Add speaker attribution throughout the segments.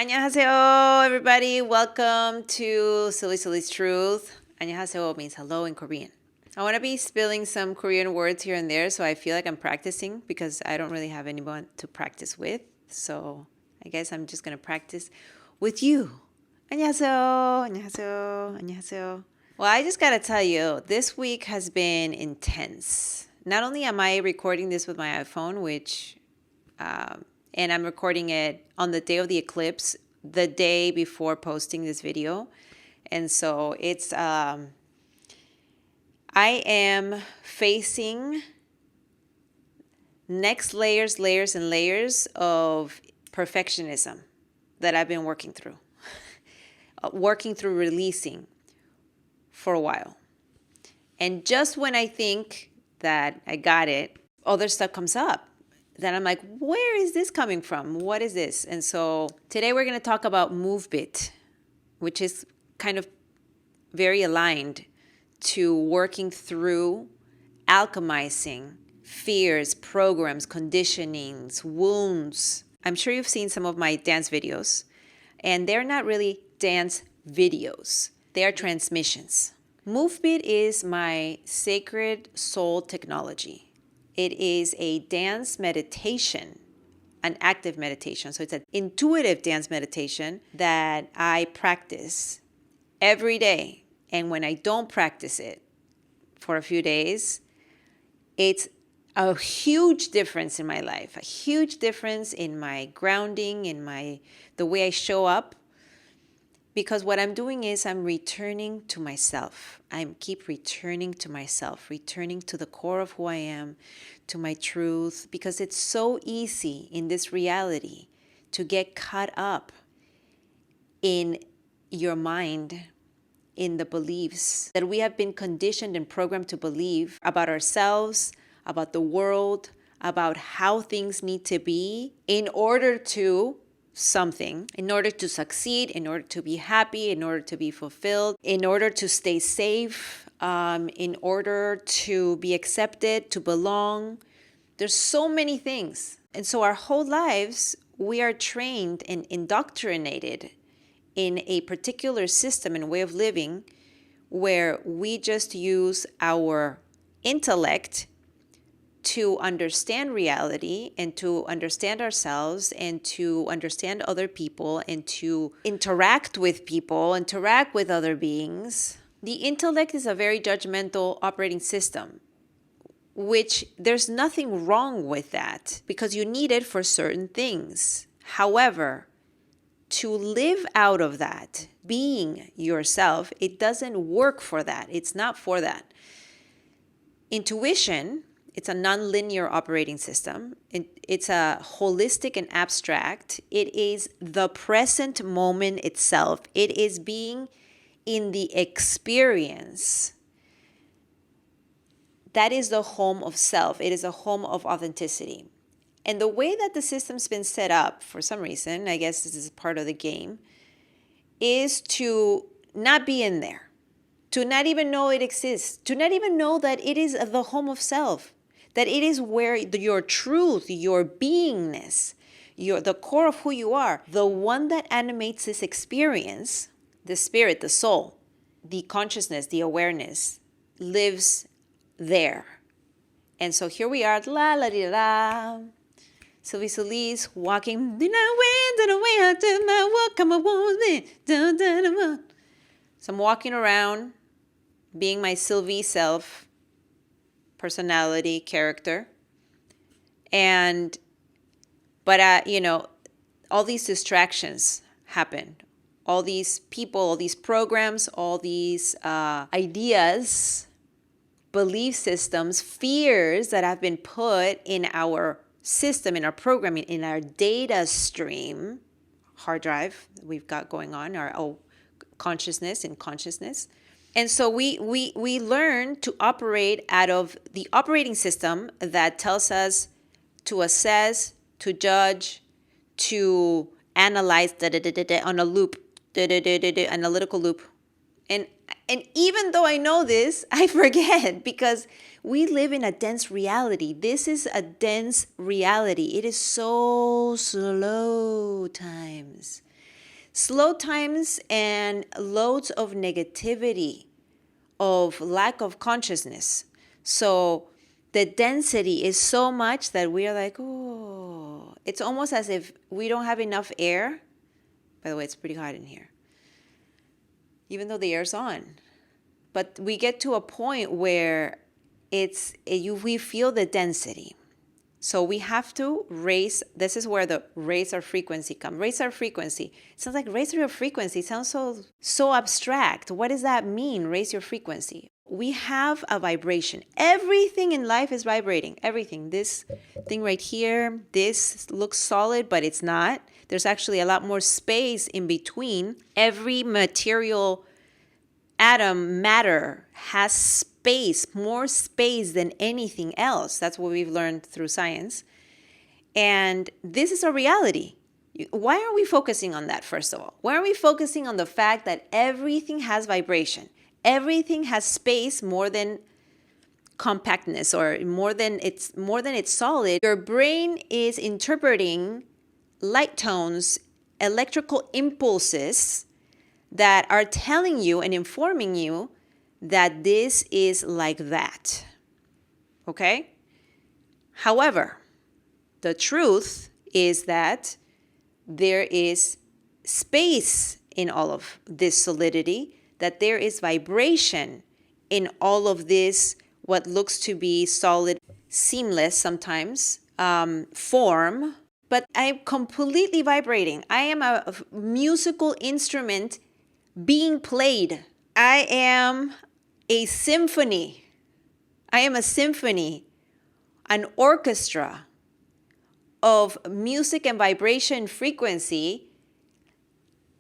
Speaker 1: 안녕하세요, everybody. Welcome to Silvie Celiz Truth. 안녕하세요 means hello in Korean. I want to be spilling some Korean words here and there, so I feel like I'm practicing because I don't really have anyone to practice with. So I guess I'm just going to practice with you. 안녕하세요. 안녕하세요. 안녕하세요. Well, I just got to tell you, this week has been intense. Not only am I recording this with my iPhone, which and I'm recording it on the day of the eclipse, the day before posting this video. And so it's, I am facing next layers and layers of perfectionism that I've been working through releasing for a while. And just when I think that I got it, other stuff comes up. Then I'm like, where is this coming from? What is this? And so today we're going to talk about MOVEbit, which is kind of very aligned to working through alchemizing fears, programs, conditionings, wounds. I'm sure you've seen some of my dance videos, and they're not really dance videos. They are transmissions. MOVEbit is my sacred soul technology. It is a dance meditation, an active meditation. So it's an intuitive dance meditation that I practice every day. And when I don't practice it for a few days, it's a huge difference in my life, a huge difference in my grounding, in the way I show up. Because what I'm doing is I'm returning to myself. I keep returning to myself, returning to the core of who I am, to my truth, because it's so easy in this reality to get caught up in your mind, in the beliefs that we have been conditioned and programmed to believe about ourselves, about the world, about how things need to be in order to something, in order to succeed, in order to be happy, in order to be fulfilled, in order to stay safe, in order to be accepted, to belong. There's so many things. And so our whole lives, we are trained and indoctrinated in a particular system and way of living where we just use our intellect to understand reality and to understand ourselves and to understand other people and to interact with people, interact with other beings. The intellect is a very judgmental operating system, which there's nothing wrong with that because you need it for certain things. However, to live out of that, being yourself, it doesn't work for that. It's not for that. Intuition, it's a non-linear operating system. It's a holistic and abstract. It is the present moment itself. It is being in the experience. That is the home of self. It is a home of authenticity. And the way that the system's been set up, for some reason, I guess this is part of the game, is to not be in there, to not even know it exists, to not even know that it is the home of self, that it is where your truth, your beingness, the core of who you are, the one that animates this experience, the spirit, the soul, the consciousness, the awareness, lives there. And so here we are, la la di la. Silvie Celiz walking. So I'm walking around, being my Silvie self, personality, character, but all these distractions happen. All these people, all these programs, all these ideas, belief systems, fears that have been put in our system, in our programming, in our data stream, hard drive we've got going on, our consciousness and consciousness. And so we learn to operate out of the operating system that tells us to assess, to judge, to analyze on a loop, analytical loop. And even though I know this, I forget because we live in a dense reality. This is a dense reality. It is so slow times. slow times and loads of negativity, of lack of consciousness. So the density is so much that we are like, oh, it's almost as if we don't have enough air. By the way, it's pretty hot in here, even though the air's on. But we get to a point where we feel the density. So we have to raise. This is where the raise our frequency comes. Raise our frequency. It sounds like raise your frequency. It sounds so abstract. What does that mean? Raise your frequency. We have a vibration. Everything in life is vibrating. Everything. This thing right here, this looks solid, but it's not. There's actually a lot more space in between. Every material atom, matter, has space, more space than anything else. That's what we've learned through science. And this is a reality. Why are we focusing on that, first of all? Why are we focusing on the fact that everything has vibration? Everything has space more than compactness, or more than it's solid. Your brain is interpreting light tones, electrical impulses that are telling you and informing you that this is like that. Okay? However, the truth is that there is space in all of this solidity, that there is vibration in all of this, what looks to be solid, seamless sometimes, form. But I'm completely vibrating. I am a musical instrument being played. I am a symphony. I am a symphony, an orchestra of music and vibration frequency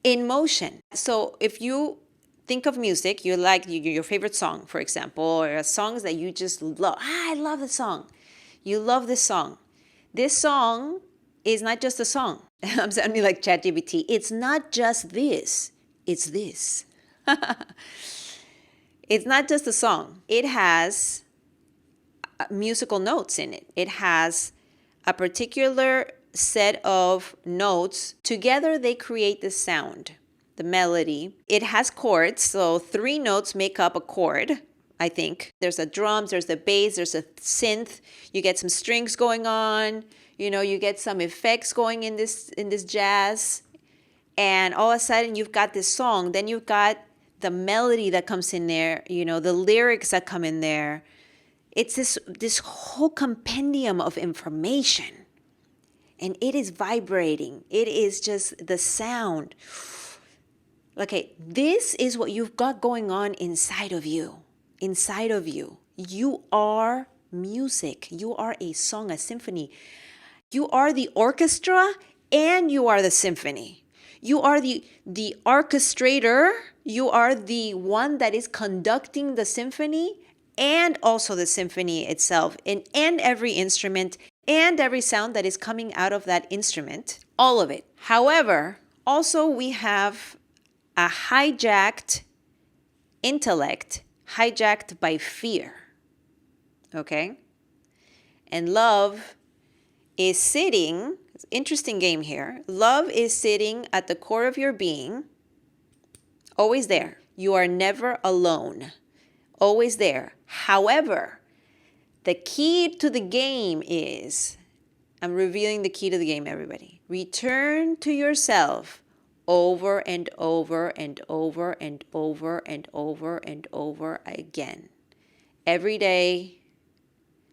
Speaker 1: in motion. So if you think of music, you like your favorite song, for example, or songs that you just love. I love the song. You love this song. This song is not just a song. I'm sounding like ChatGPT. It's not just this. It's this. It's not just a song. It has musical notes in it. It has a particular set of notes. Together they create the sound, the melody. It has chords, so 3 notes make up a chord, I think. There's the drums, there's the bass, there's a synth. You get some strings going on. You get some effects going in this jazz. And all of a sudden you've got this song. Then you've got the melody that comes in there, the lyrics that come in there. It's this whole compendium of information. And it is vibrating. It is just the sound. Okay, this is what you've got going on inside of you. Inside of you. You are music. You are a song, a symphony. You are the orchestra and you are the symphony. You are the orchestrator. You are the one that is conducting the symphony and also the symphony itself, and every instrument and every sound that is coming out of that instrument, all of it. However, also we have a hijacked intellect, hijacked by fear. Okay? And love is sitting, interesting game here. Love is sitting at the core of your being, always there. You are never alone, always there. However, the key to the game is, I'm revealing the key to the game, everybody. Return to yourself over and over and over and over and over and over again. Every day,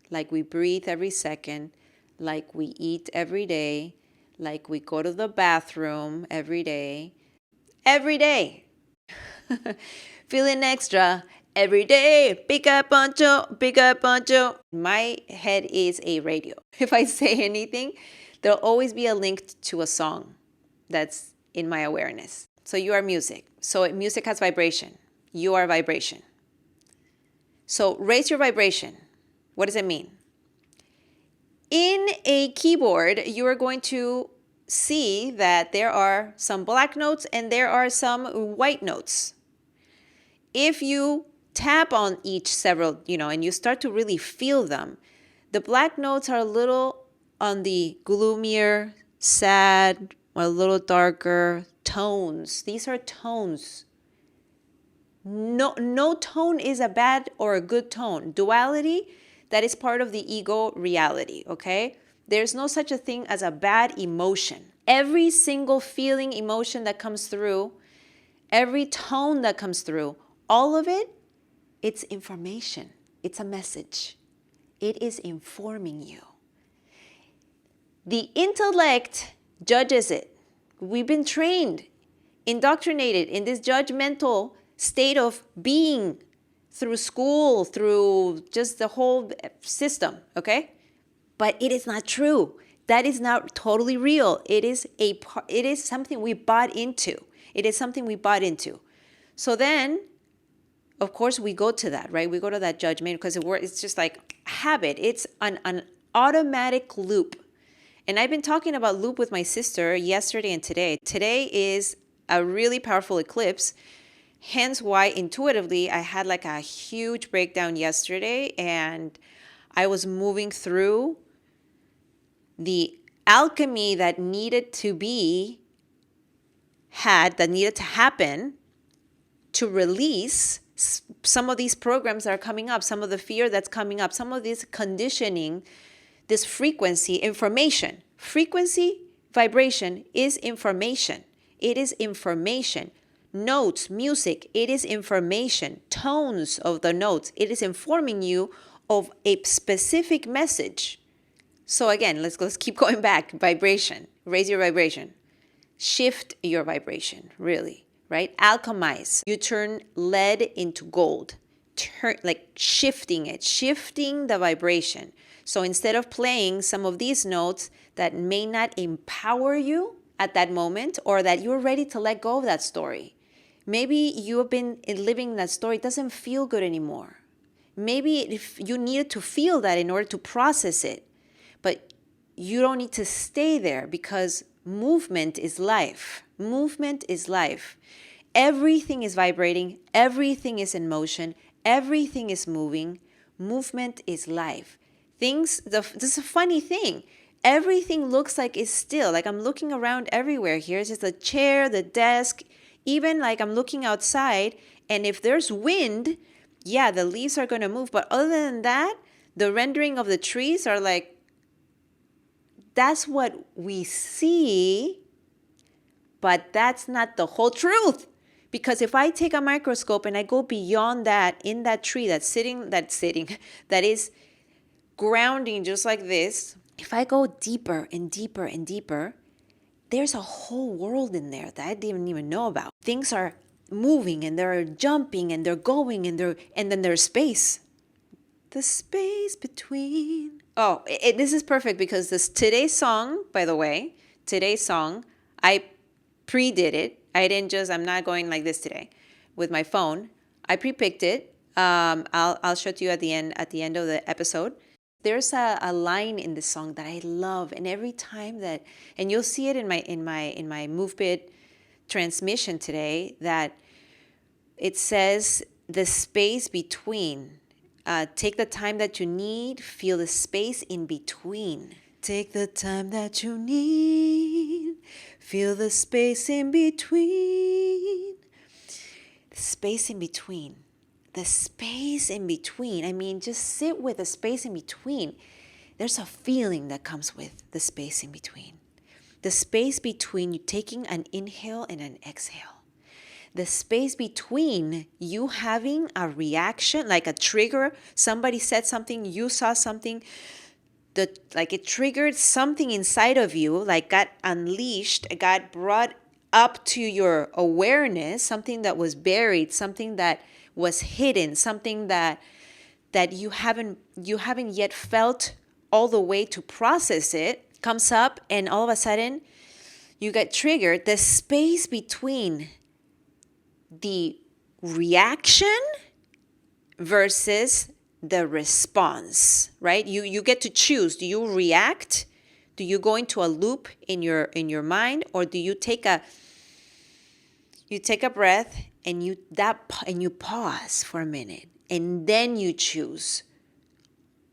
Speaker 1: like we breathe every second, like we eat every day, like we go to the bathroom every day. Every day. Feeling extra every day. Pica poncho, pica poncho. My head is a radio. If I say anything, there'll always be a link to a song that's in my awareness. So you are music. So music has vibration. You are vibration. So raise your vibration. What does it mean? In a keyboard, you are going to see that there are some black notes and there are some white notes. If you tap on each several, and you start to really feel them, the black notes are a little on the gloomier, sad, or a little darker tones. These are tones. No tone is a bad or a good tone. Duality, that is part of the ego reality, okay? There's no such a thing as a bad emotion. Every single feeling, emotion that comes through, every tone that comes through, all of it, it's information. It's a message. It is informing you. The intellect judges it. We've been trained, indoctrinated in this judgmental state of being through school, through just the whole system, okay? But it is not true. That is not totally real. It is something we bought into. It is something we bought into. So then, of course, we go to that, right? We go to that judgment because it's just like habit. It's an automatic loop. And I've been talking about loop with my sister yesterday and today. Today is a really powerful eclipse. Hence why intuitively I had like a huge breakdown yesterday, and I was moving through the alchemy that needed to happen to release some of these programs that are coming up, some of the fear that's coming up, some of this conditioning, this frequency, information. Frequency, vibration is information. It is information. Notes, music, it is information. Tones of the notes, it is informing you of a specific message. So again, let's keep going back. Vibration, raise your vibration. Shift your vibration, really, right? Alchemize. You turn lead into gold. Shifting the vibration. So instead of playing some of these notes that may not empower you at that moment, or that you're ready to let go of that story. Maybe you have been living that story, it doesn't feel good anymore. Maybe if you needed to feel that in order to process it, but you don't need to stay there, because movement is life. Movement is life. Everything is vibrating. Everything is in motion. Everything is moving. Movement is life. This is a funny thing. Everything looks like it's still. Like I'm looking around everywhere here. It's just the chair, the desk, even like I'm looking outside. And if there's wind, yeah, the leaves are going to move. But other than that, the rendering of the trees are like, that's what we see, but that's not the whole truth. Because if I take a microscope and I go beyond that, in that tree that is grounding just like this, if I go deeper and deeper and deeper, there's a whole world in there that I didn't even know about. Things are moving and they're jumping and they're going and then there's space. The space between. Oh, this is perfect because today's song, by the way, I pre-did it. I'm not going like this today with my phone. I pre-picked it. I'll show it to you at the end of the episode. There's a line in this song that I love, and every time and you'll see it in my MOVEbit transmission today, that it says the space between. Take the time that you need. Feel the space in between. Take the time that you need. Feel the space in between. The space in between. The space in between. I mean, just sit with the space in between. There's a feeling that comes with the space in between. The space between you taking an inhale and an exhale. The space between you having a reaction, like a trigger. Somebody said something, you saw something, like it triggered something inside of you, like got unleashed, got brought up to your awareness, something that was buried, something that was hidden, something that you haven't yet felt all the way to process it, comes up, and all of a sudden you get triggered. The space between the reaction versus the response, right? You get to choose. Do you react? Do you go into a loop in your mind, or do you take a breath and you pause for a minute, and then you choose,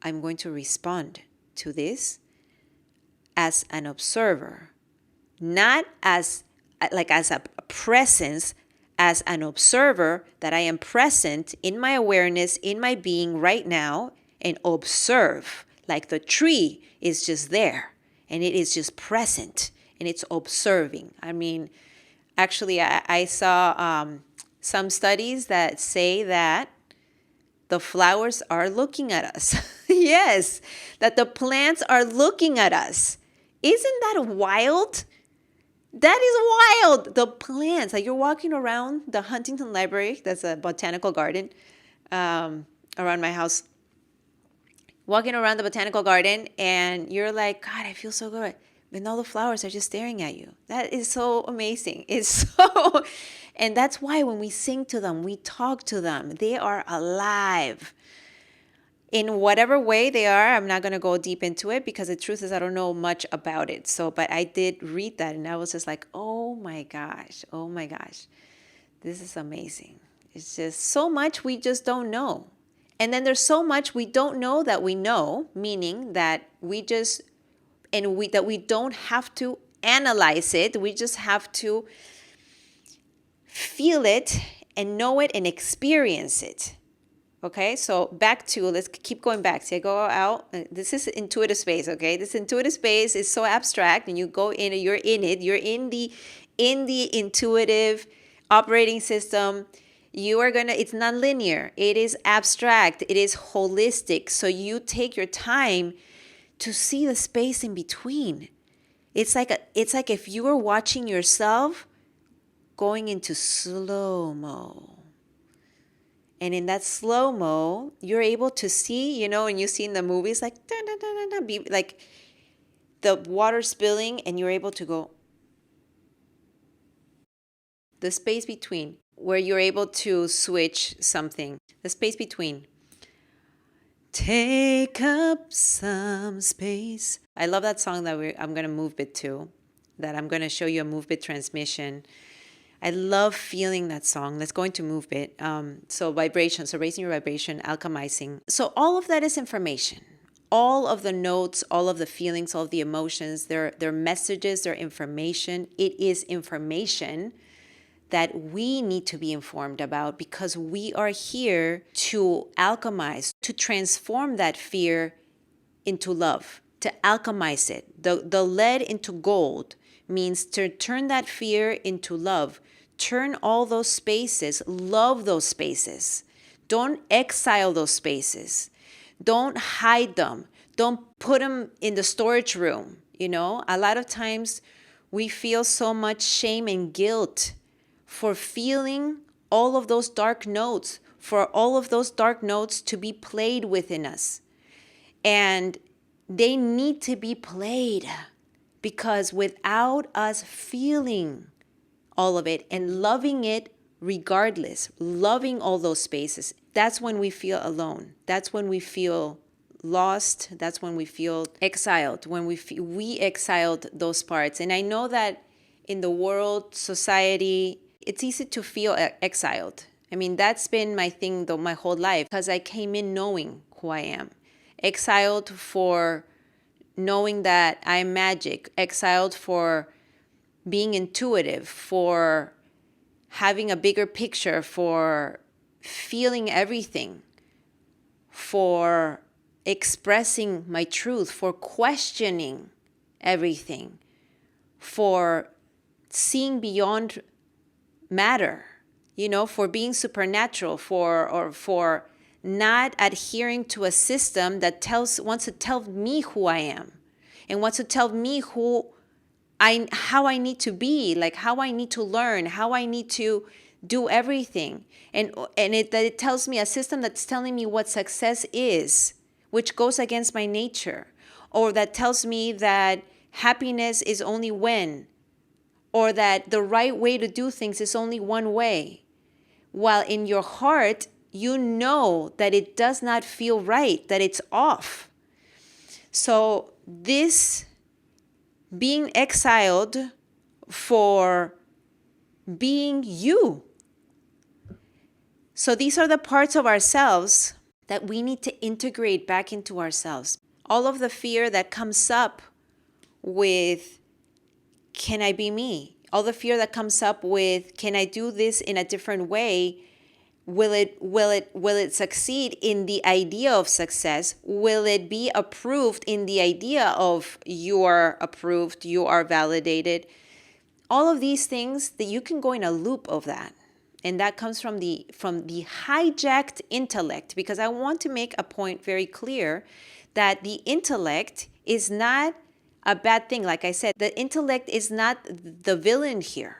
Speaker 1: I'm going to respond to this as an observer, not as like as a presence, as an observer, that I am present in my awareness, in my being right now, and observe. Like the tree is just there and it is just present and it's observing. I mean, actually, I saw some studies that say that the flowers are looking at us. Yes, that the plants are looking at us. Isn't that wild? That is wild. The plants, like you're walking around the Huntington Library, that's a botanical garden around my house, walking around the botanical garden, and you're like, God, I feel so good. And all the flowers are just staring at you. That is so amazing. It's so, and that's why when we sing to them, we talk to them, they are alive. In whatever way they are, I'm not going to go deep into it because the truth is I don't know much about it. So, but I did read that and I was just like, oh my gosh, this is amazing. It's just so much we just don't know. And then there's so much we don't know that we know, meaning that we don't have to analyze it. We just have to feel it and know it and experience it. Okay, so let's keep going back. See, I go out. This is intuitive space, okay? This intuitive space is so abstract, and you go in it, you're in it. You're in the intuitive operating system. It's not linear. It is abstract. It is holistic. So you take your time to see the space in between. It's like if you were watching yourself going into slow-mo. And in that slow-mo, you're able to see, and you see in the movies like, like the water spilling, and you're able to go. The space between, where you're able to switch something. The space between. Take up some space. I love that song that I'm going to MOVEbit to, that I'm going to show you a MOVEbit transmission. I love feeling that song. Let's go into MOVEbit. So vibration, so raising your vibration, alchemizing. So all of that is information. All of the notes, all of the feelings, all of the emotions, they're messages, they're information. It is information that we need to be informed about because we are here to alchemize, to transform that fear into love, to alchemize it. The lead into gold means to turn that fear into love. Turn all those spaces, love those spaces. Don't exile those spaces. Don't hide them. Don't put them in the storage room. A lot of times we feel so much shame and guilt for feeling all of those dark notes, for all of those dark notes to be played within us. And they need to be played because without us feeling all of it and loving it regardless, loving all those spaces, that's when we feel alone. That's when we feel lost. That's when we feel exiled, when we exiled those parts. And I know that in the world, society, it's easy to feel exiled. I mean, that's been my thing my whole life because I came in knowing who I am. Exiled for knowing that I'm magic. Exiled for being intuitive, for having a bigger picture, for feeling everything, for expressing my truth, for questioning everything, for seeing beyond matter, for being supernatural, for not adhering to a system that wants to tell me who I am and wants to tell me how I need to be, like how I need to learn, how I need to do everything. And it tells me a system that's telling me what success is, which goes against my nature, or that tells me that happiness is only when, or that the right way to do things is only one way. While in your heart, you know that it does not feel right, that it's off. So this being exiled for being you. So these are the parts of ourselves that we need to integrate back into ourselves. All of the fear that comes up with, can I be me? all the fear that comes up with, can I do this in a different way? Will it succeed in the idea of success? Will it be approved in the idea of you are approved, you are validated? All of these things that you can go in a loop of that. And that comes from the hijacked intellect, because I want to make a point very clear that the intellect is not a bad thing. Like I said, the intellect is not the villain here.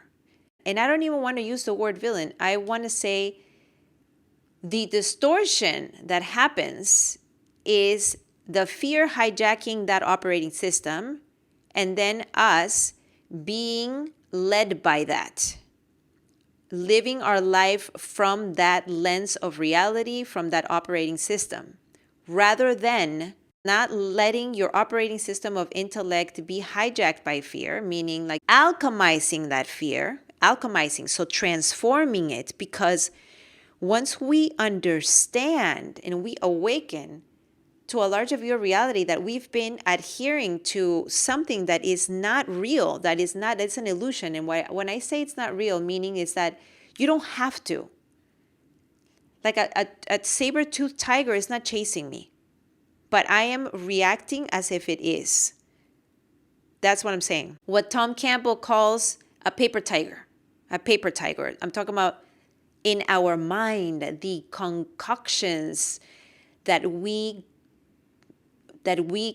Speaker 1: And I don't even want to use the word villain. I want to say the distortion that happens is the fear hijacking that operating system, and then us being led by that, living our life from that lens of reality, from that operating system, rather than not letting your operating system of intellect be hijacked by fear, meaning like alchemizing that fear, so transforming it. Because once we understand and we awaken to a larger view of reality that we've been adhering to something that is not real, it's an illusion. And when I say it's not real, meaning is that you don't have to. Like a saber-toothed tiger is not chasing me, but I am reacting as if it is. That's what I'm saying. What Tom Campbell calls a paper tiger. I'm talking about in our mind, the concoctions that we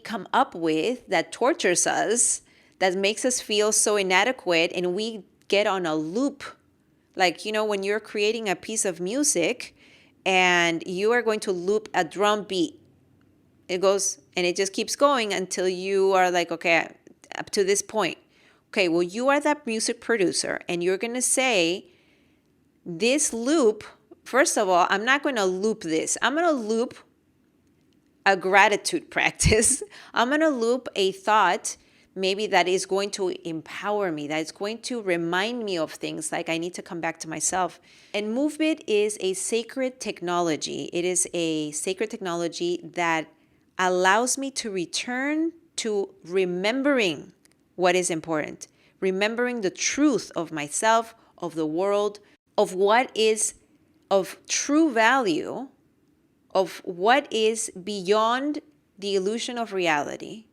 Speaker 1: come up with that tortures us, that makes us feel so inadequate, and we get on a loop. Like, when you're creating a piece of music and you are going to loop a drum beat, it goes and it just keeps going until you are like, okay, up to this point. Okay, well, you are that music producer and you're going to say, this loop, first of all, I'm not going to loop this. I'm going to loop a gratitude practice. I'm going to loop a thought maybe that is going to empower me, that is going to remind me of things like I need to come back to myself. And MOVEbit is a sacred technology. It is a sacred technology that allows me to return to remembering what is important, remembering the truth of myself, of the world, of what is of true value, of what is beyond the illusion of reality,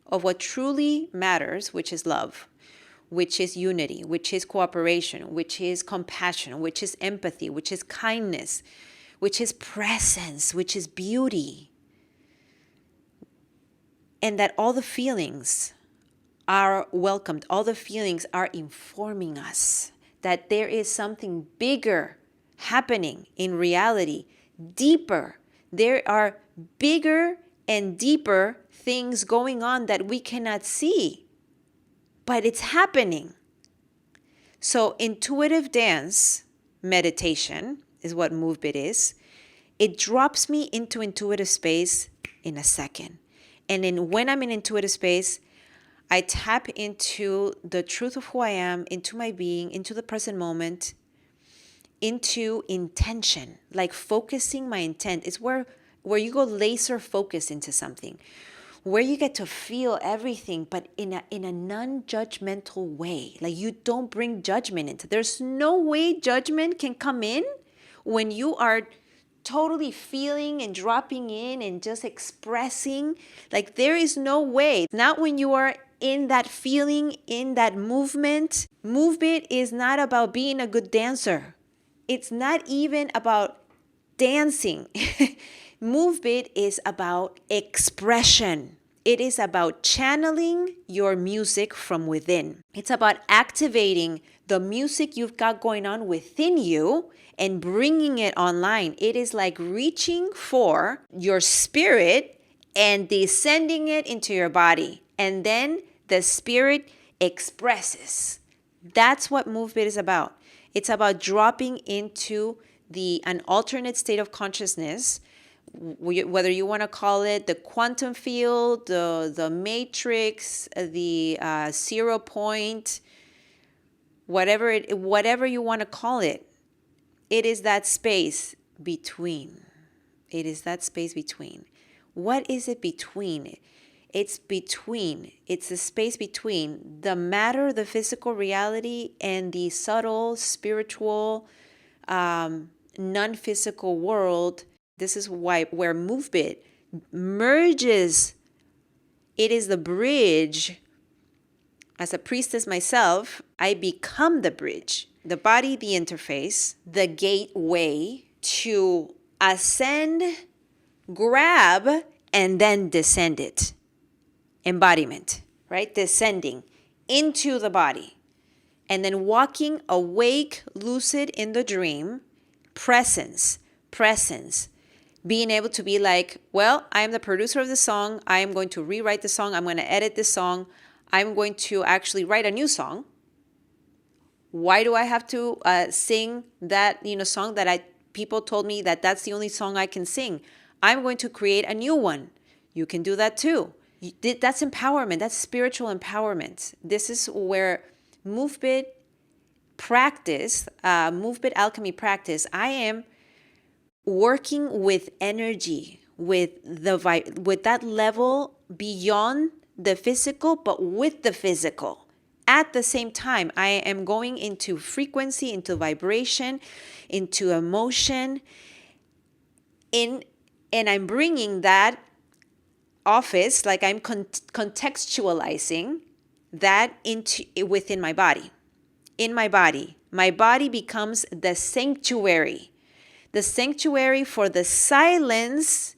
Speaker 1: of what truly matters, which is love, which is unity, which is cooperation, which is compassion, which is empathy, which is kindness, which is presence, which is beauty. And that all the feelings are welcomed, all the feelings are informing us that there is something bigger happening in reality, deeper. There are bigger and deeper things going on that we cannot see, but it's happening. So intuitive dance meditation is what MOVEbit is. It drops me into intuitive space in a second. And then when I'm in intuitive space, I tap into the truth of who I am, into my being, into the present moment, into intention, like focusing my intent. It's where you go laser focus into something, where you get to feel everything, but in a non-judgmental way. Like you don't bring judgment into. There's no way judgment can come in when you are totally feeling and dropping in and just expressing. Like there is no way. Not when you are in that feeling, in that movement. MOVEbit is not about being a good dancer. It's not even about dancing. MOVEbit is about expression. It is about channeling your music from within. It's about activating the music you've got going on within you and bringing it online. It is like reaching for your spirit and descending it into your body. And then the spirit expresses. That's what MOVEbit is about. It's about dropping into an alternate state of consciousness, whether you want to call it the quantum field, the matrix, the 0 point, whatever you want to call it. It is that space between. It is that space between. What is it between? It's between. It's the space between the matter, the physical reality, and the subtle, spiritual, non-physical world. This is why where MOVEbit merges. It is the bridge. As a priestess myself, I become the bridge, the body, the interface, the gateway to ascend, grab, and then descend it. Embodiment, right? Descending into the body. And then walking awake, lucid in the dream, presence. Being able to be like, well, I am the producer of the song. I am going to rewrite the song. I'm going to edit this song. I'm going to actually write a new song. Why do I have to sing that song that people told me that that's the only song I can sing? I'm going to create a new one. You can do that too. That's empowerment. That's spiritual empowerment. This is where MOVEbit practice, MOVEbit Alchemy practice, I am working with energy, with that level beyond the physical, but with the physical. At the same time, I am going into frequency, into vibration, into emotion, and I'm bringing that office, like I'm contextualizing that into within my body. In my body becomes the sanctuary for the silence,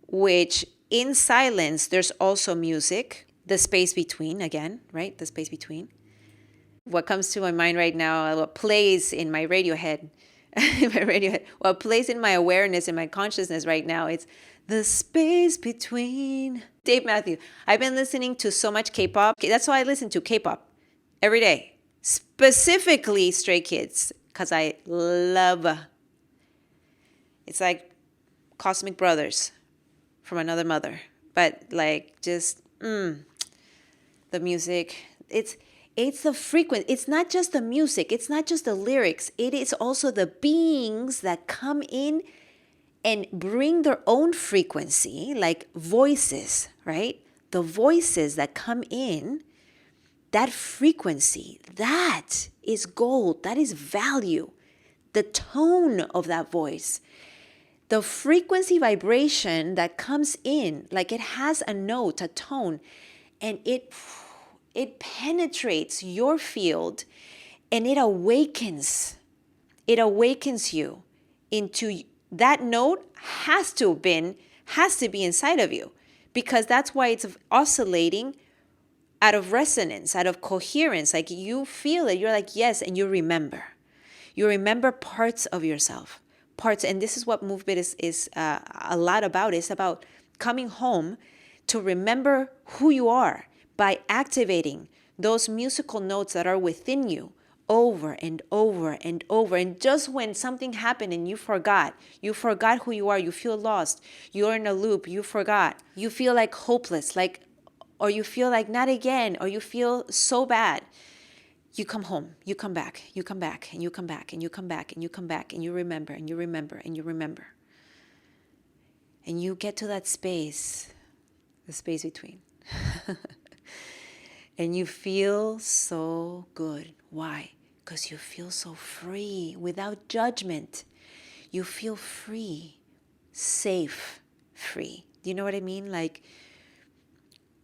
Speaker 1: which in silence there's also music. The space between, again, right? The space between. What comes to my mind right now, what plays in my radio head, what plays in my awareness, in my consciousness right now, it's the space between. Dave Matthews. I've been listening to so much K-pop. That's why I listen to K-pop every day. Specifically Stray Kids, because I love. It's like Cosmic Brothers from another mother. But like just, the music, it's the frequency. It's not just the music. It's not just the lyrics. It is also the beings that come in and bring their own frequency, like voices, right? The voices that come in, that frequency, that is gold. That is value. The tone of that voice. The frequency vibration that comes in, like it has a note, a tone, and it penetrates your field and it awakens you into that note has to be inside of you, because that's why it's oscillating out of resonance, out of coherence. Like you feel it, you're like, yes, and you remember parts of yourself, and this is what MOVEbit is a lot about. It's about coming home to remember who you are by activating those musical notes that are within you over and over and over. And just when something happened and you forgot who you are, you feel lost, you're in a loop, you forgot, you feel like hopeless, or you feel like not again, or you feel so bad, you come home, you come back, and you come back, and you come back, and you come back, and you remember, and you remember, and you remember. And you get to that space, the space between. And you feel so good. Why? Because you feel so free, without judgment. You feel free, safe, free. Do you know what I mean? Like,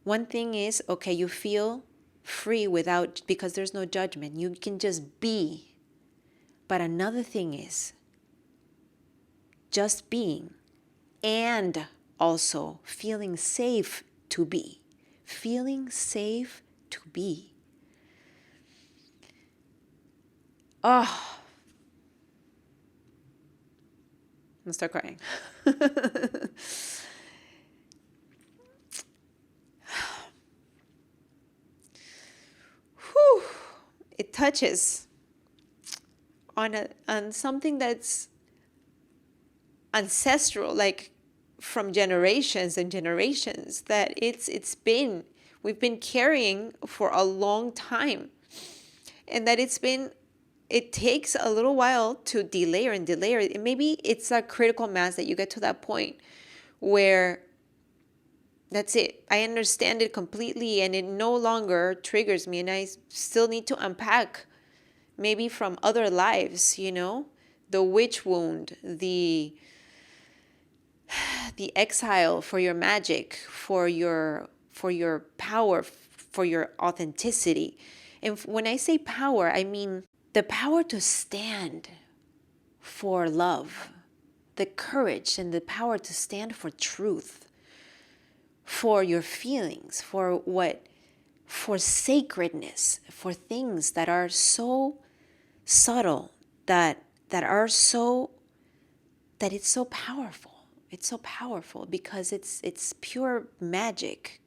Speaker 1: one thing is, okay, you feel free because there's no judgment. You can just be. But another thing is just being and also feeling safe to be. Feeling safe to be. Oh, I'm gonna start crying. Whew. It touches on something that's ancestral, like from generations and generations, that we've been carrying for a long time, and that it takes a little while to delayer and delayer. Maybe it's a critical mass that you get to that point where That's it. I understand it completely and it no longer triggers me. And I still need to unpack maybe from other lives, the witch wound, the exile for your magic, for your power, for your authenticity. And when I say power, I mean the power to stand for love, the courage and the power to stand for truth, for your feelings, for sacredness, for things that are so subtle, that it's so powerful. It's so powerful because it's pure magic.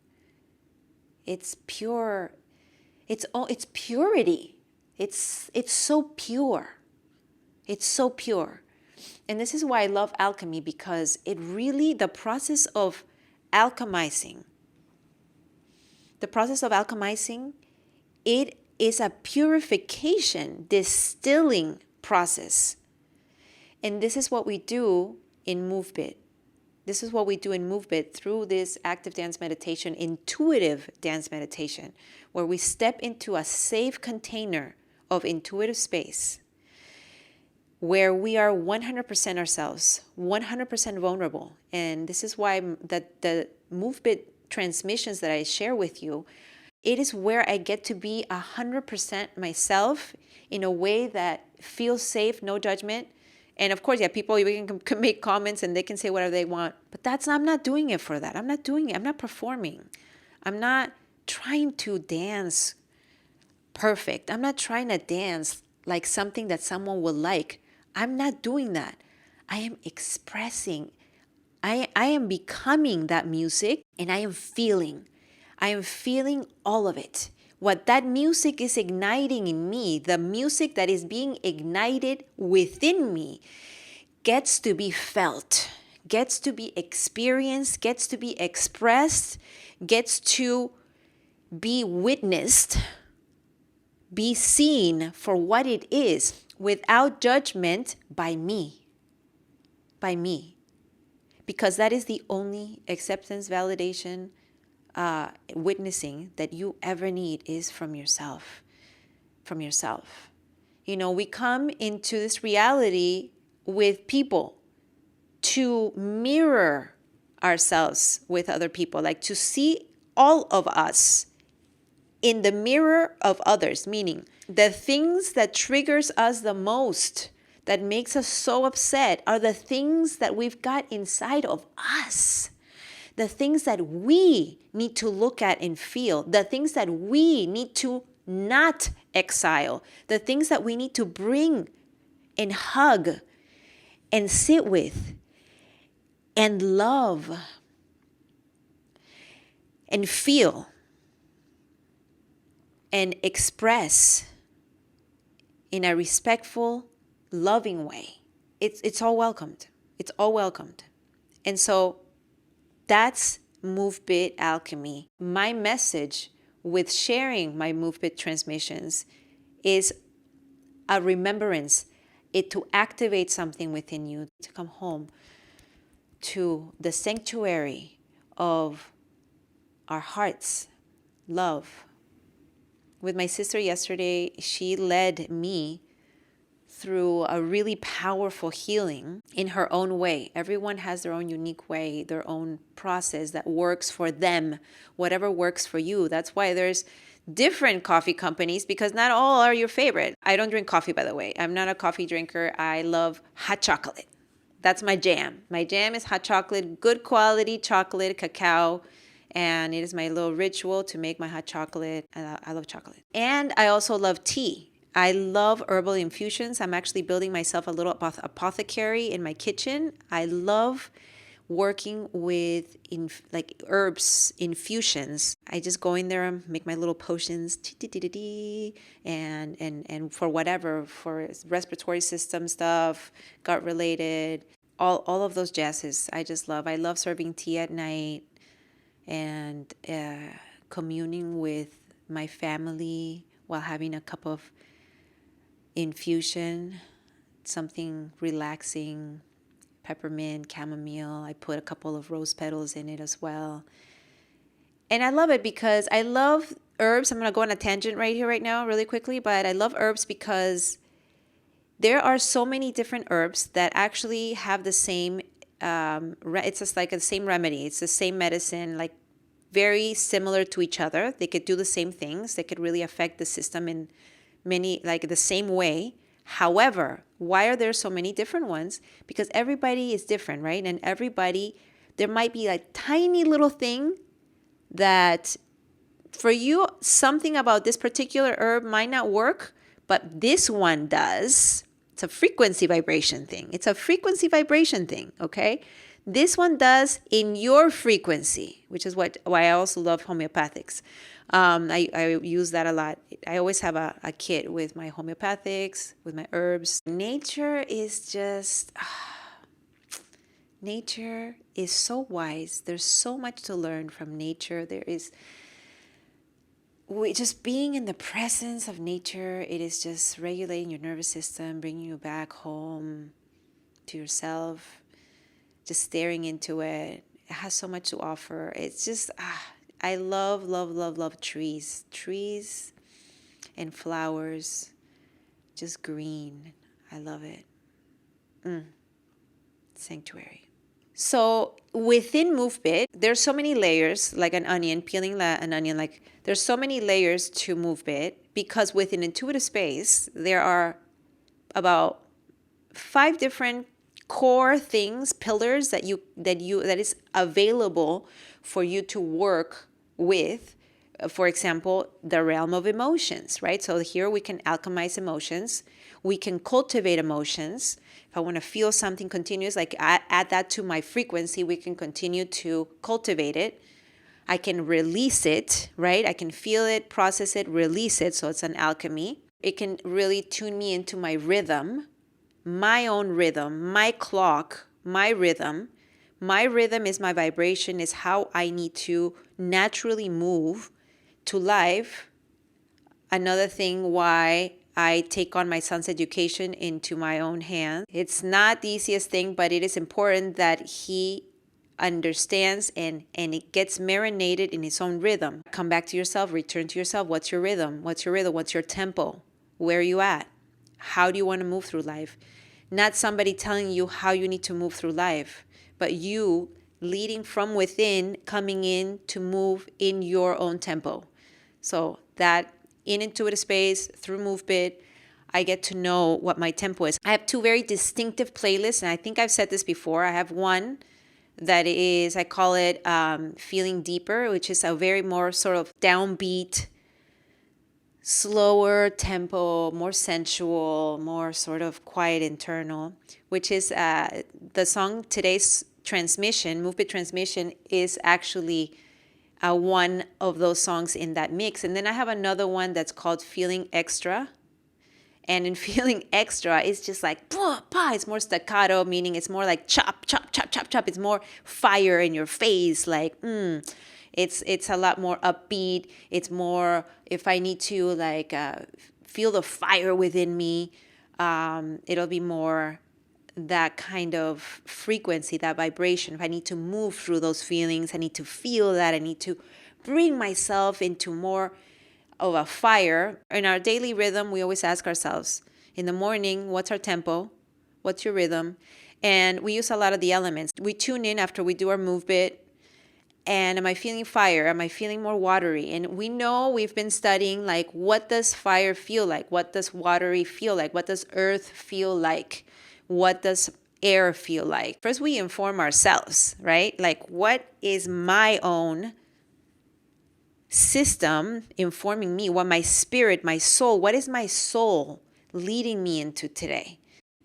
Speaker 1: It's pure. It's purity. It's so pure. It's so pure. And this is why I love alchemy, because it really, the process of alchemizing, it is a purification, distilling process. And this is what we do in MOVEbit. This is what we do in MOVEbit through this active dance meditation, intuitive dance meditation, where we step into a safe container of intuitive space, where we are 100% ourselves, 100% vulnerable. And this is why the MOVEbit transmissions that I share with you, it is where I get to be 100% myself in a way that feels safe, no judgment. And of course, people even can make comments and they can say whatever they want. But I'm not doing it for that. I'm not doing it. I'm not performing. I'm not trying to dance perfect. I'm not trying to dance like something that someone will like. I'm not doing that. I am expressing. I am becoming that music, and I am feeling all of it. What that music is igniting in me, the music that is being ignited within me, gets to be felt, gets to be experienced, gets to be expressed, gets to be witnessed, be seen for what it is, without judgment by me. Because that is the only acceptance, validation, witnessing that you ever need is from yourself. We come into this reality with people to mirror ourselves with other people, like to see all of us in the mirror of others, meaning the things that triggers us the most, that makes us so upset, are the things that we've got inside of us. The things that we need to look at and feel, the things that we need to not exile, the things that we need to bring and hug and sit with and love and feel and express in a respectful, loving way. It's all welcomed. It's all welcomed. And so that's MOVEbit Alchemy. My message with sharing my MOVEbit transmissions is a remembrance, it to activate something within you, to come home to the sanctuary of our hearts, love. With my sister yesterday, she led me through a really powerful healing in her own way. Everyone has their own unique way, their own process that works for them, whatever works for you. That's why there's different coffee companies, because not all are your favorite. I don't drink coffee, by the way. I'm not a coffee drinker. I love hot chocolate. That's my jam. My jam is hot chocolate, good quality chocolate, cacao. And it is my little ritual to make my hot chocolate. I love chocolate. And I also love tea. I love herbal infusions. I'm actually building myself a little apothecary in my kitchen. I love working with herbs infusions. I just go in there, make my little potions, and for whatever, for respiratory system stuff, gut related, all of those jazzes. I love serving tea at night and communing with my family while having a cup of infusion, something relaxing, peppermint, chamomile. I put a couple of rose petals in it as well. And I love it because I love herbs. I'm going to go on a tangent right here, right now, really quickly, but I love herbs because there are so many different herbs that actually have the same, it's just like the same remedy. It's the same medicine, like very similar to each other. They could do the same things. They could really affect the system in many, like the same way. However, why are there so many different ones? Because everybody is different, right? And everybody, there might be a tiny little thing that for you, something about this particular herb might not work, but this one does. It's a frequency vibration thing. It's a frequency vibration thing, okay? This one does in your frequency, which is why I also love homeopathics. I use that a lot. I always have a kit with my homeopathics, with my herbs. Nature is just... nature is so wise. There's so much to learn from nature. Just being in the presence of nature, it is just regulating your nervous system, bringing you back home to yourself, just staring into it. It has so much to offer. It's just, I love, love, love, love trees. Trees and flowers, just green. I love it. Sanctuary. So within MOVEbit, there's so many layers, like an onion, peeling an onion, like there's so many layers to MOVEbit because within intuitive space, there are about 5 different core things, pillars that is available for you to work with. For example, the realm of emotions, right? So here we can alchemize emotions. We can cultivate emotions. If I want to feel something continuous, like add that to my frequency, we can continue to cultivate it. I can release it, right? I can feel it, process it, release it. So it's an alchemy. It can really tune me into my rhythm, my own rhythm, my clock, my rhythm. My rhythm is my vibration, is how I need to naturally move to life. Another thing why I take on my son's education into my own hands. It's not the easiest thing, but it is important that he understands and it gets marinated in his own rhythm. Come back to yourself, return to yourself. What's your rhythm? What's your rhythm? What's your tempo? Where are you at? How do you want to move through life? Not somebody telling you how you need to move through life, but you leading from within, coming in to move in your own tempo. So that in intuitive space, through MOVEbit, I get to know what my tempo is. I have 2 very distinctive playlists, and I think I've said this before. I have one that is, I call it Feeling Deeper, which is a very more sort of downbeat, slower tempo, more sensual, more sort of quiet internal, which is the song today's transmission, MOVEbit Transmission, is actually one of those songs in that mix. And then I have another one that's called Feeling Extra. And in Feeling Extra, it's just like, bah, bah. It's more staccato, meaning it's more like chop, chop, chop, chop, chop. It's more fire in your face, like, It's a lot more upbeat. It's more, if I need to like feel the fire within me, it'll be more that kind of frequency, that vibration. If I need to move through those feelings, I need to feel that. I need to bring myself into more of a fire. In our daily rhythm, we always ask ourselves, in the morning, what's our tempo? What's your rhythm? And we use a lot of the elements. We tune in after we do our MOVEbit. And am I feeling fire? Am I feeling more watery? And we know, we've been studying, like, what does fire feel like? What does watery feel like? What does earth feel like? What does air feel like? First, we inform ourselves, right? Like, what is my own system informing me? What my spirit, my soul, what is my soul leading me into today?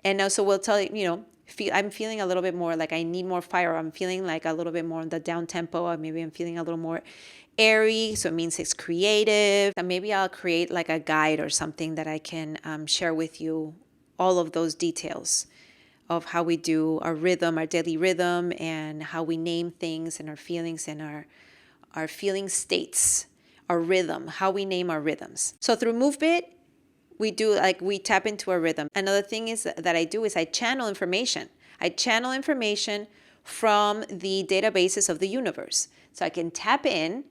Speaker 1: And also we'll tell you, I'm feeling a little bit more like I need more fire. I'm feeling like a little bit more on the down tempo. Or maybe I'm feeling a little more airy. So it means it's creative. And maybe I'll create like a guide or something that I can share with you all of those details of how we do our rhythm, our daily rhythm, and how we name things and our feelings and our feeling states, our rhythm, how we name our rhythms. So through MOVEbit, we tap into our rhythm. Another thing is that I do is I channel information. I channel information from the databases of the universe. So I can tap in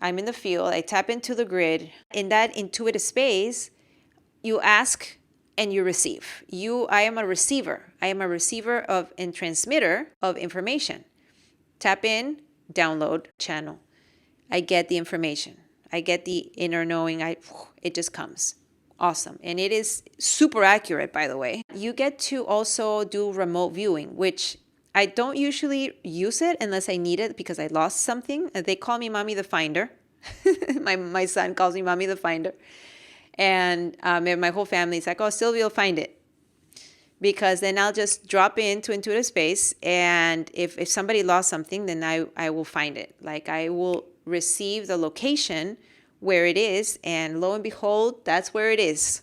Speaker 1: I'm in the field, I tap into the grid. In that intuitive space, you ask and you receive. I am a receiver. I am a receiver of and transmitter of information. Tap in, download, channel. I get the information. I get the inner knowing. It just comes. Awesome. And it is super accurate, by the way. You get to also do remote viewing, which I don't usually use it unless I need it because I lost something. They call me Mommy the Finder. my son calls me Mommy the Finder. And my whole family is like, oh, Silvie will find it. Because then I'll just drop into intuitive space. And if somebody lost something, then I will find it. Like I will receive the location where it is. And lo and behold, that's where it is.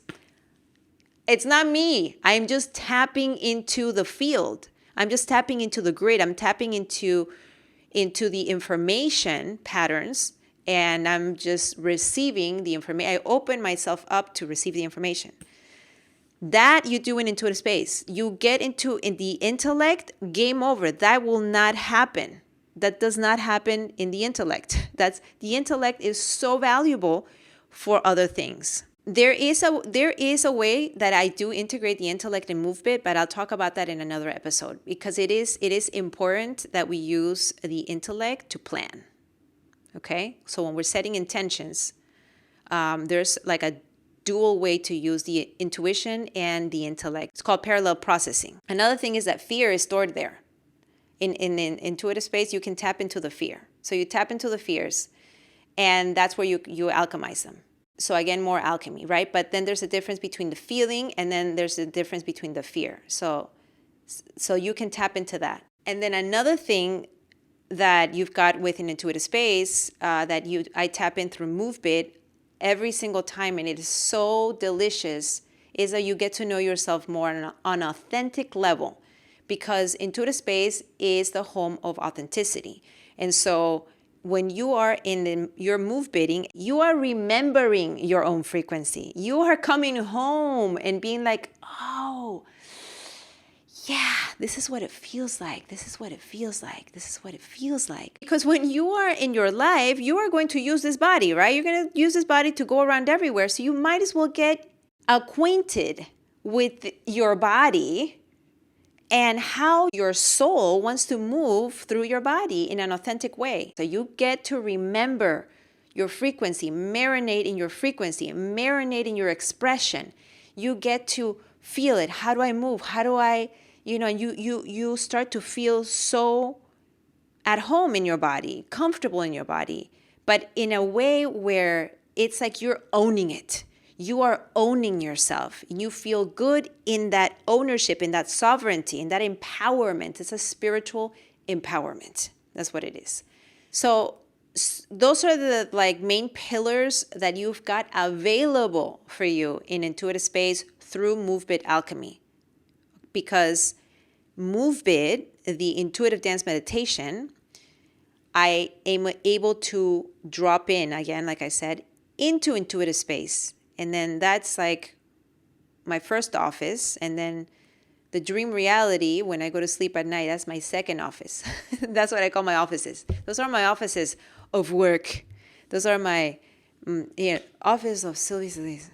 Speaker 1: It's not me. I'm just tapping into the field. I'm just tapping into the grid. I'm tapping into the information patterns. And I'm just receiving the information. I open myself up to receive the information. That you do in intuitive space. You get in the intellect, game over. That will not happen. That does not happen in the intellect. The intellect is so valuable for other things. There is a way that I do integrate the intellect in MOVEbit, but I'll talk about that in another episode because it is important that we use the intellect to plan. Okay? So when we're setting intentions, there's like a dual way to use the intuition and the intellect. It's called parallel processing. Another thing is that fear is stored there. In intuitive space, you can tap into the fear. So you tap into the fears, and that's where you alchemize them. So again, more alchemy, right? But then there's a difference between the feeling and then there's a difference between the fear. So you can tap into that. And then another thing that you've got within intuitive space I tap in through MOVEbit every single time, and it is so delicious, is that you get to know yourself more on an authentic level, because intuitive space is the home of authenticity. And so when you are in your MOVEbitting, you are remembering your own frequency. You are coming home and being like, oh, yeah, this is what it feels like. This is what it feels like. This is what it feels like. Because when you are in your life, you are going to use this body, right? You're going to use this body to go around everywhere. So you might as well get acquainted with your body and how your soul wants to move through your body in an authentic way. So you get to remember your frequency, marinate in your frequency, marinate in your expression. You get to feel it. How do I move? How do I, you start to feel so at home in your body, comfortable in your body, but in a way where it's like you're owning it. You are owning yourself. You feel good in that ownership, in that sovereignty, in that empowerment. It's a spiritual empowerment. That's what it is. So those are the main pillars that you've got available for you in intuitive space through MOVEbit Alchemy. Because MOVEbit, the intuitive dance meditation, I am able to drop in, again, like I said, into intuitive space. And then that's like my first office. And then the dream reality, when I go to sleep at night, that's my second office. That's what I call my offices. Those are my offices of work. Those are my office of Silvie Celiz.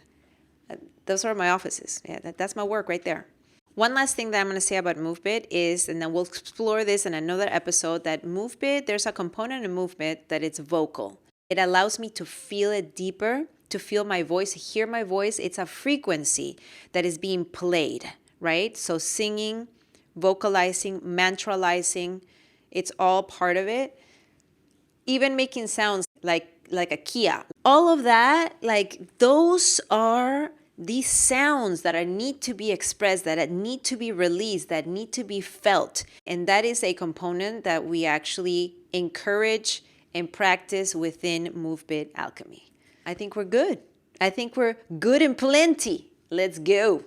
Speaker 1: Those are my offices. Yeah, that's my work right there. One last thing that I'm going to say about MOVEbit is, and then we'll explore this in another episode, that MOVEbit, there's a component in MOVEbit that it's vocal. It allows me to feel it deeper, to feel my voice, hear my voice. It's a frequency that is being played, right? So singing, vocalizing, mantralizing, it's all part of it. Even making sounds like a Kia. All of that, those are these sounds that need to be expressed, that need to be released, that need to be felt. And that is a component that we actually encourage and practice within MOVEbit Alchemy. I think we're good. I think we're good and plenty. Let's go.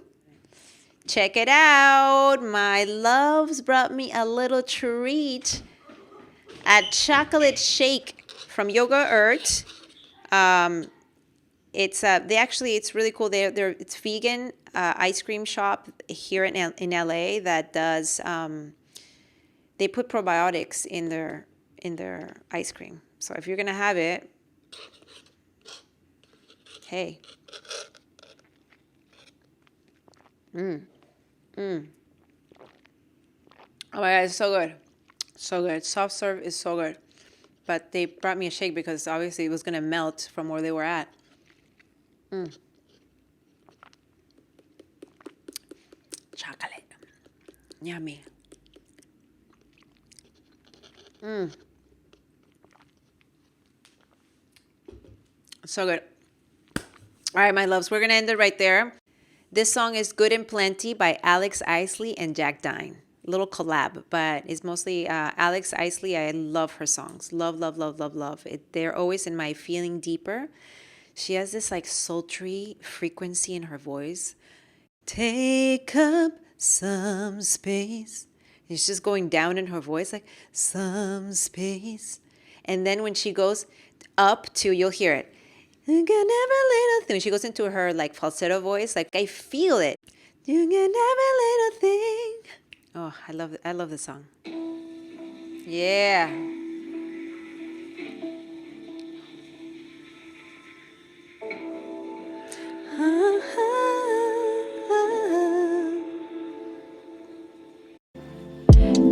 Speaker 1: Check it out. My loves brought me a little treat. A chocolate shake from Yoga Earth. It's really cool. It's vegan ice cream shop here in LA that does. They put probiotics in their ice cream. So if you're gonna have it, Hey. Oh my God, it's so good. So good. Soft serve is so good. But they brought me a shake because obviously it was going to melt from where they were at. Chocolate. Yummy. So good. All right, my loves, we're going to end it right there. This song is Good and Plenty by Alex Isley and Jack Dine. Little collab, but it's mostly Alex Isley. I love her songs. Love, love, love, love, love. They're always in my feeling deeper. She has this like sultry frequency in her voice. Take up some space. It's just going down in her voice, like some space. And then when she goes up to, you'll hear it. You can never little thing. She goes into her like falsetto voice, like I feel it. You can never little thing. Oh, I love it. I love this song. Yeah.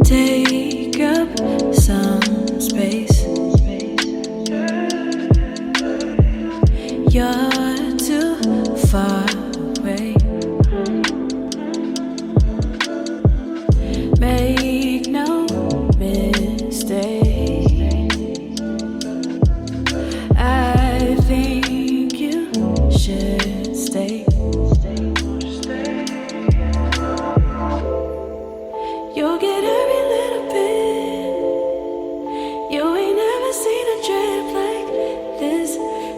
Speaker 2: Take up some space. You're too far away. Make no mistake. I think you should stay. You'll get every little bit. You ain't never seen a drip like this.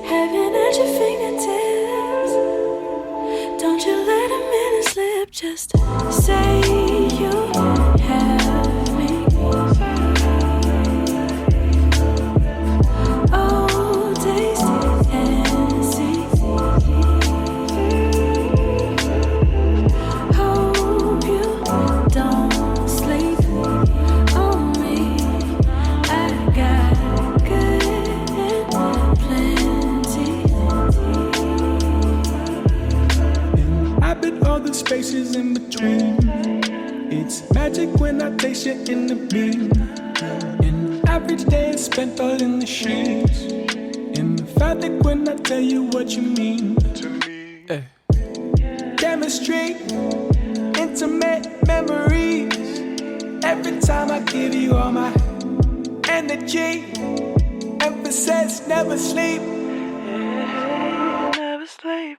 Speaker 2: Heaven at your fingertips. Don't you let a minute slip. Just say you have me. Oh, taste and see. Hope you don't sleep on me. I got good and plenty.
Speaker 3: Inhabit all the spaces in between. It's magic when I taste you in the beam. An average day is spent all in the sheets. Emphatic when I tell you what you mean to me. Chemistry, intimate memories. Every time I give you all my energy. Emphasis, never sleep.
Speaker 2: Never sleep.